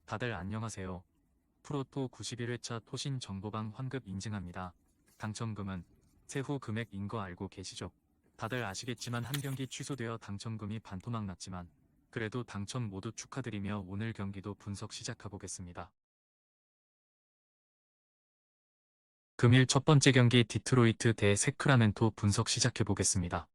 다들 안녕하세요. 프로토 91회차 토신 정보방 환급 인증합니다. 당첨금은 세후 금액인 거 알고 계시죠? 다들 아시겠지만 한 경기 취소되어 당첨금이 반토막 났지만 그래도 당첨 모두 축하드리며 오늘 경기도 분석 시작해보겠습니다. 금일 첫 번째 경기 디트로이트 대 세크라멘토 분석 시작해보겠습니다.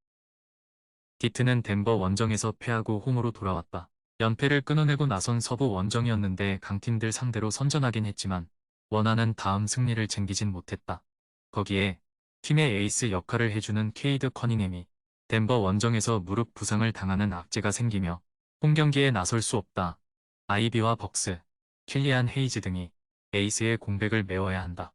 디트는 덴버 원정에서 패하고 홈으로 돌아왔다. 연패를 끊어내고 나선 서부 원정이었는데 강팀들 상대로 선전하긴 했지만 원하는 다음 승리를 챙기진 못했다. 거기에 팀의 에이스 역할을 해주는 케이드 커닝햄이 덴버 원정에서 무릎 부상을 당하는 악재가 생기며 홈 경기에 나설 수 없다. 아이비와 벅스, 킬리안 헤이즈 등이 에이스의 공백을 메워야 한다.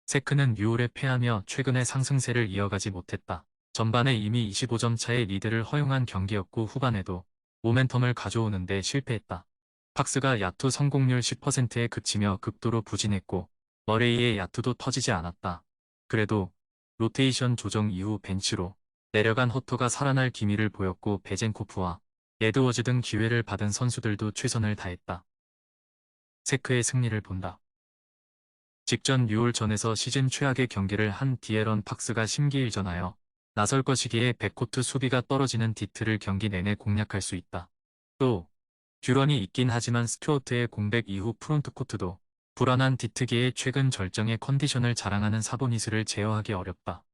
세크는 6월에 패하며 최근의 상승세를 이어가지 못했다. 전반에 이미 25점 차의 리드를 허용한 경기였고 후반에도 모멘텀을 가져오는데 실패했다. 팍스가 야투 성공률 10%에 그치며 극도로 부진했고 머레이의 야투도 터지지 않았다. 그래도 로테이션 조정 이후 벤치로 내려간 허터가 살아날 기미를 보였고 베젠코프와 에드워즈 등 기회를 받은 선수들도 최선을 다했다. 세크의 승리를 본다. 직전 6월 전에서 시즌 최악의 경기를 한 디에런 팍스가 심기일전하여 나설 것이기에 백코트 수비가 떨어지는 디트를 경기 내내 공략할 수 있다. 또 듀런이 있긴 하지만 스튜어트의 공백 이후 프론트코트도 불안한 디트기의 최근 절정의 컨디션을 자랑하는 사보니스를 제어하기 어렵다.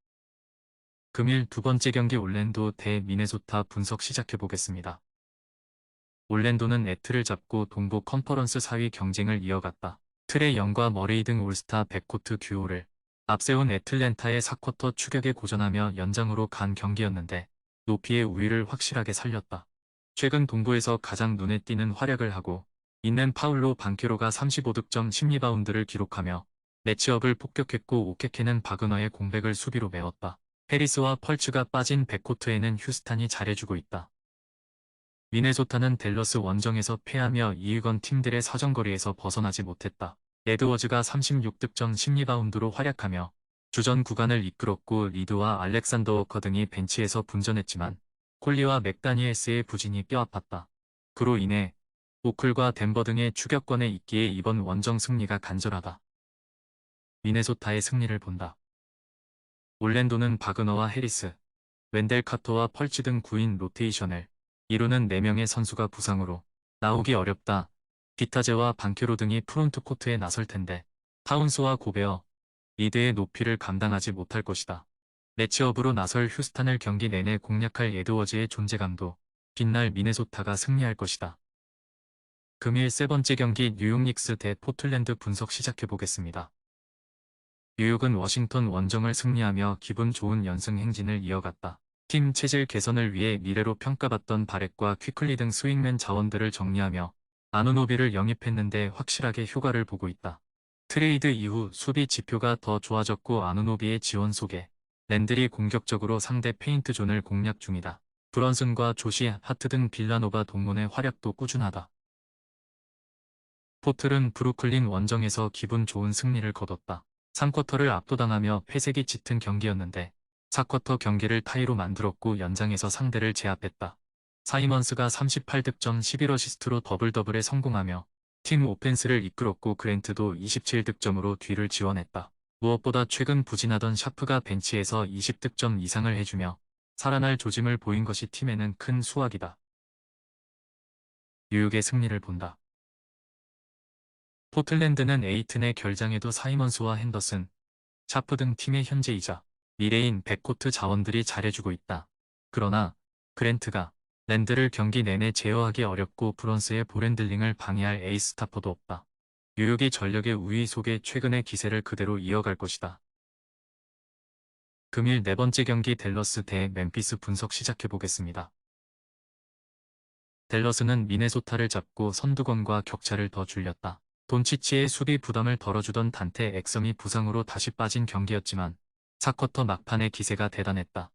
금일 두 번째 경기 올랜도 대 미네소타 분석 시작해보겠습니다. 올랜도는 애틀을 잡고 동부 컨퍼런스 4위 경쟁을 이어갔다. 트레이 영과 머레이 등 올스타 백코트 듀오를 앞세운 애틀랜타의 4쿼터 추격에 고전하며 연장으로 간 경기였는데 높이의 우위를 확실하게 살렸다. 최근 동부에서 가장 눈에 띄는 활약을 하고 있는 파울로 반케로가 35득점 10리바운드를 기록하며 매치업을 폭격했고 오케케는 바그너의 공백을 수비로 메웠다. 해리스와 펄츠가 빠진 백코트에는 휴스턴이 잘해주고 있다. 미네소타는 댈러스 원정에서 패하며 이익원 팀들의 사정거리에서 벗어나지 못했다. 에드워즈가 36득점 10리바운드로 활약하며 주전 구간을 이끌었고 리드와 알렉산더 워커 등이 벤치에서 분전했지만 콜리와 맥다니엘스의 부진이 뼈아팠다. 그로 인해 오클과 덴버 등의 추격권에 있기에 이번 원정 승리가 간절하다. 미네소타의 승리를 본다. 올랜도는 바그너와 해리스, 웬델 카터와 펄치 등 9인 로테이션을 이루는 4명의 선수가 부상으로 나오기 어렵다. 비타제와 반케로 등이 프론트코트에 나설 텐데 타운스와 고베어, 리드의 높이를 감당하지 못할 것이다. 매치업으로 나설 휴스턴을 경기 내내 공략할 에드워즈의 존재감도 빛날 미네소타가 승리할 것이다. 금일 세 번째 경기 뉴욕 닉스 대 포틀랜드 분석 시작해보겠습니다. 뉴욕은 워싱턴 원정을 승리하며 기분 좋은 연승 행진을 이어갔다. 팀 체질 개선을 위해 미래로 평가받던 바렛과 퀴클리 등 스윙맨 자원들을 정리하며 아누노비를 영입했는데 확실하게 효과를 보고 있다. 트레이드 이후 수비 지표가 더 좋아졌고 아누노비의 지원 속에 랜들이 공격적으로 상대 페인트 존을 공략 중이다. 브런슨과 조시 하트 등 빌라노바 동문의 활약도 꾸준하다. 포틀은 브루클린 원정에서 기분 좋은 승리를 거뒀다. 3쿼터를 압도당하며 회색이 짙은 경기였는데 4쿼터 경기를 타이로 만들었고 연장에서 상대를 제압했다. 사이먼스가 38득점 11어시스트로 더블더블에 성공하며 팀 오펜스를 이끌었고 그랜트도 27득점으로 뒤를 지원했다. 무엇보다 최근 부진하던 샤프가 벤치에서 20득점 이상을 해주며 살아날 조짐을 보인 것이 팀에는 큰 수확이다. 뉴욕의 승리를 본다. 포틀랜드는 에이튼의 결장에도 사이먼스와 핸더슨, 샤프 등 팀의 현재이자 미래인 백코트 자원들이 잘해주고 있다. 그러나 그랜트가 랜드를 경기 내내 제어하기 어렵고 브론스의 볼핸들링을 방해할 에이스 스타퍼도 없다. 뉴욕이 전력의 우위 속에 최근의 기세를 그대로 이어갈 것이다. 금일 네 번째 경기 댈러스 대 멤피스 분석 시작해보겠습니다. 댈러스는 미네소타를 잡고 선두권과 격차를 더 줄였다. 돈치치의 수비 부담을 덜어주던 단테 엑섬이 부상으로 다시 빠진 경기였지만 4쿼터 막판의 기세가 대단했다.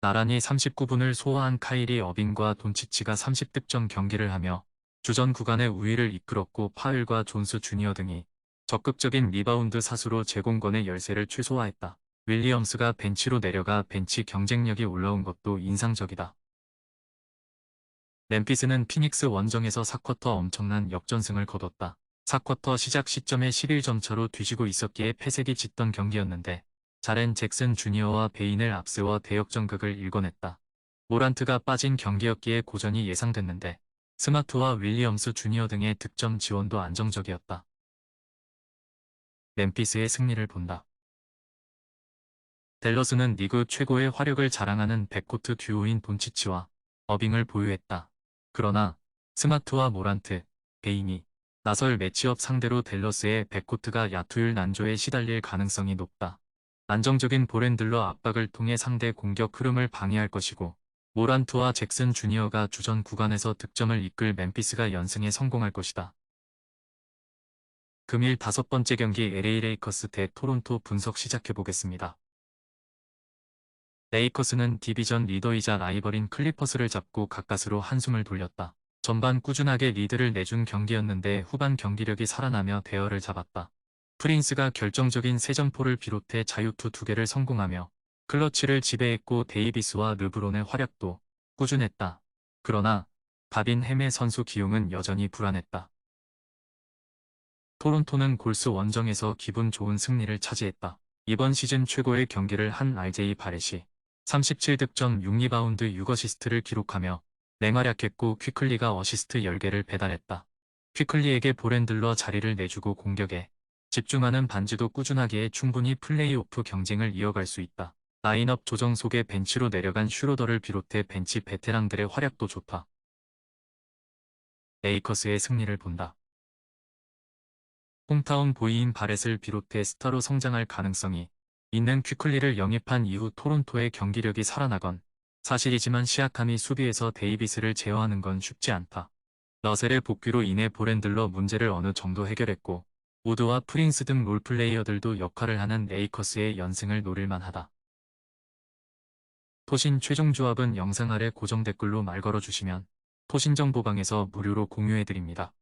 나란히 39분을 소화한 카이리 어빙과 돈치치가 30득점 경기를 하며 주전 구간의 우위를 이끌었고 파일과 존스 주니어 등이 적극적인 리바운드 사수로 제공권의 열세를 최소화했다. 윌리엄스가 벤치로 내려가 벤치 경쟁력이 올라온 것도 인상적이다. 멤피스는 피닉스 원정에서 4쿼터 엄청난 역전승을 거뒀다. 4쿼터 시작 시점에 11점 차로 뒤지고 있었기에 패색이 짙던 경기였는데 자렌 잭슨 주니어와 베인을 앞세워 대역전극을 일궈냈다. 모란트가 빠진 경기였기에 고전이 예상됐는데 스마트와 윌리엄스 주니어 등의 득점 지원도 안정적이었다. 멤피스의 승리를 본다. 댈러스는 리그 최고의 화력을 자랑하는 백코트 듀오인 돈치치와 어빙을 보유했다. 그러나 스마트와 모란트, 베인이 나설 매치업 상대로 댈러스의 백코트가 야투율 난조에 시달릴 가능성이 높다. 안정적인 볼핸들러 압박을 통해 상대 공격 흐름을 방해할 것이고 모란트와 잭슨 주니어가 주전 구간에서 득점을 이끌 멤피스가 연승에 성공할 것이다. 금일 5번째 경기 LA 레이커스 대 토론토 분석 시작해보겠습니다. 레이커스는 디비전 리더이자 라이벌인 클리퍼스를 잡고 가까스로 한숨을 돌렸다. 전반 꾸준하게 리드를 내준 경기였는데 후반 경기력이 살아나며 대열을 잡았다. 프린스가 결정적인 3점포를 비롯해 자유투 2개를 성공하며 클러치를 지배했고 데이비스와 르브론의 활약도 꾸준했다. 그러나 다빈 헤메 선수 기용은 여전히 불안했다. 토론토는 골스 원정에서 기분 좋은 승리를 차지했다. 이번 시즌 최고의 경기를 한 RJ 바렛이 37득점 6리바운드 6어시스트를 기록하며 맹활약했고 퀴클리가 어시스트 10개를 배달했다. 퀴클리에게 볼핸들러 자리를 내주고 공격에 집중하는 반지도 꾸준하기에 충분히 플레이오프 경쟁을 이어갈 수 있다. 라인업 조정 속에 벤치로 내려간 슈로더를 비롯해 벤치 베테랑들의 활약도 좋다. 레이커스의 승리를 본다. 홈타운 보이인 바렛을 비롯해 스타로 성장할 가능성이 있는 퀴클리를 영입한 이후 토론토의 경기력이 살아나건 사실이지만 시아캄이 수비에서 데이비스를 제어하는 건 쉽지 않다. 러셀의 복귀로 인해 볼핸들러 문제를 어느 정도 해결했고 우드와 프린스 등 롤플레이어들도 역할을 하는 레이커스의 연승을 노릴만하다. 토신 최종 조합은 영상 아래 고정 댓글로 말 걸어주시면 토신정보방에서 무료로 공유해드립니다.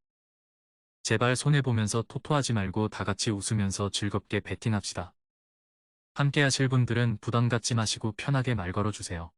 제발 손해보면서 토토하지 말고 다같이 웃으면서 즐겁게 베팅합시다. 함께 하실 분들은 부담 갖지 마시고 편하게 말 걸어주세요.